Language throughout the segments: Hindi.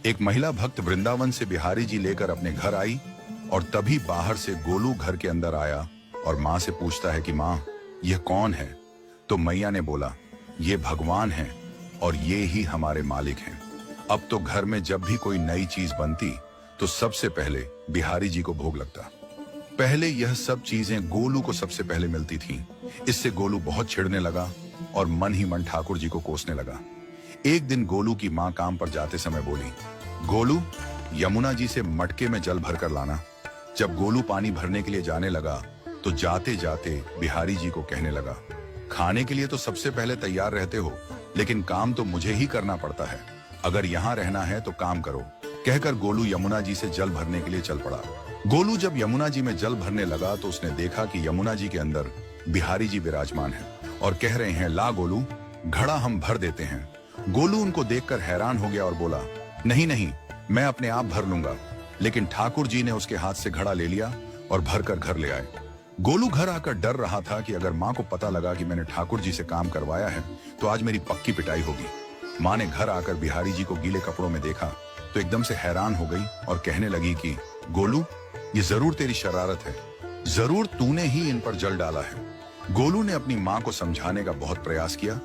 एक महिला भक्त वृंदावन से बिहारी जी लेकर अपने घर आई और तभी बाहर से गोलू घर के अंदर आया और माँ से पूछता है कि माँ, यह कौन है? तो मैया ने बोला, ये भगवान है और ये ही हमारे मालिक हैं। अब तो घर में जब भी कोई नई चीज बनती तो सबसे पहले बिहारी जी को भोग लगता। पहले यह सब चीजें गोलू को सबसे पहले मिलती थीं। इससे गोलू बहुत चिढ़ने लगा और मन ही मन ठाकुर जी को कोसने लगा। एक दिन गोलू की माँ काम पर जाते समय बोली, गोलू, यमुना जी से मटके में जल भरकर लाना। जब गोलू पानी भरने के लिए जाने लगा तो जाते जाते बिहारी जी को कहने लगा, खाने के लिए तो सबसे पहले तैयार रहते हो, लेकिन काम तो मुझे ही करना पड़ता है। अगर यहाँ रहना है तो काम करो। कहकर गोलू यमुना जी से जल भरने के लिए चल पड़ा। गोलू जब यमुना जी में जल भरने लगा तो उसने देखा कि यमुना जी के अंदर बिहारी जी विराजमान है और कह रहे हैं, ला गोलू, घड़ा हम भर देते हैं। गोलू उनको देखकर हैरान हो गया और बोला, नहीं नहीं, मैं अपने आप भर लूंगा। लेकिन ठाकुर जी ने उसके हाथ से घड़ा ले लिया और भरकर घर ले आए। गोलू घर आकर डर रहा था कि अगर माँ को पता लगा कि मैंने ठाकुर जी से काम करवाया है तो आज मेरी पक्की पिटाई होगी। माँ ने घर आकर बिहारी जी को गीले कपड़ों में देखा तो एकदम से हैरान हो गई और कहने लगी कि गोलू, ये जरूर तेरी शरारत है, जरूर तूने ही इन पर जल डाला है। गोलू ने अपनी माँ को समझाने का बहुत प्रयास किया,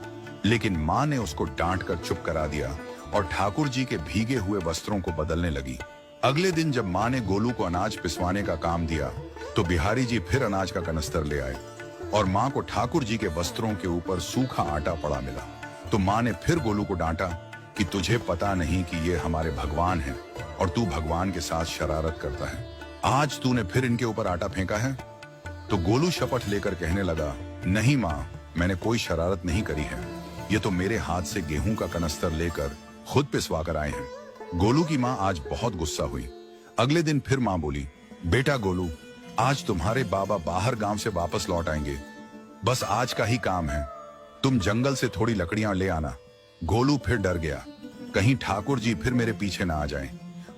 लेकिन माँ ने उसको डांट कर चुप करा दिया और ठाकुर जी के भीगे हुए वस्त्रों को बदलने लगी। अगले दिन जब माँ ने गोलू को अनाज पिसवाने का काम दिया तो बिहारी जी फिर अनाज का कनस्तर ले आए और माँ को ठाकुर जी के वस्त्रों के ऊपर सूखा आटा पड़ा मिला। तो माँ ने फिर गोलू को डांटा कि तुझे पता नहीं कि ये हमारे भगवान हैं और तू भगवान के साथ शरारत करता है। आज तूने फिर इनके ऊपर आटा फेंका है। तो गोलू शपथ लेकर कहने लगा, नहीं माँ, मैंने कोई शरारत नहीं करी है। ये तो मेरे हाथ से गेहूं का कनस्तर लेकर खुद पिसवा कर आए हैं। गोलू की माँ आज बहुत गुस्सा हुई। अगले दिन फिर माँ बोली, बेटा गोलू, आज तुम्हारे बाबा बाहर गांव से वापस लौट आएंगे। बस आज का ही काम है, तुम जंगल से थोड़ी लकड़ियां ले आना। गोलू फिर डर गया, कहीं ठाकुर जी फिर मेरे पीछे ना आ जाएं।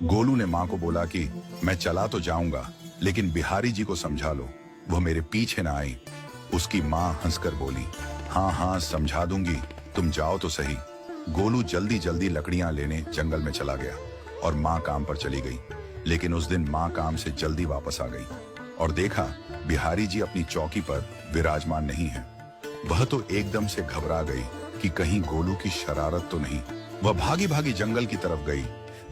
गोलू ने माँ को बोला कि मैं चला तो जाऊंगा, लेकिन बिहारी जी को समझा लो, वो मेरे पीछे ना आई। उसकी माँ हंसकर बोली, हाँ हाँ समझा दूंगी, तुम जाओ तो सही। गोलू जल्दी जल्दी लकड़ियां लेने जंगल में चला गया और माँ काम पर चली गई। लेकिन उस दिन माँ काम से जल्दी वापस आ गई और देखा बिहारी जी अपनी चौकी पर विराजमान नहीं है। वह तो एकदम से घबरा गई कि कहीं गोलू की शरारत तो नहीं। वह भागी भागी जंगल की तरफ गई।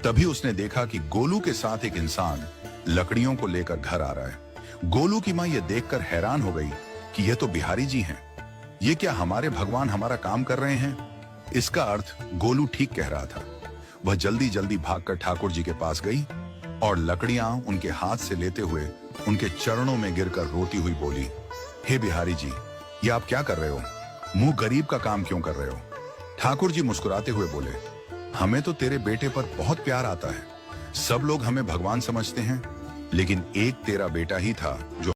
तभी उसने देखा कि गोलू के साथ एक इंसान लकड़ियों को लेकर घर आ रहा है। गोलू की माँ यह देखकर हैरान हो गई कि यह तो बिहारी जी हैं। ये क्या हमारे भगवान हमारा काम कर रहे हैं? इसका अर्थ गोलू ठीक कह रहा था। वह जल्दी जल्दी भागकर ठाकुर जी के पास गई और लकड़ियां उनके हाथ से लेते हुए उनके चरणों में गिरकर रोती हुई बोली, हे बिहारी जी, ये आप क्या कर रहे हो? मुंह गरीब का काम क्यों कर रहे हो? ठाकुर जी मुस्कुराते हुए बोले, हमें तो तेरे बेटे पर बहुत प्यार आता है। सब लोग हमें भगवान समझते हैं, लेकिन एक तेरा बेटा ही था जो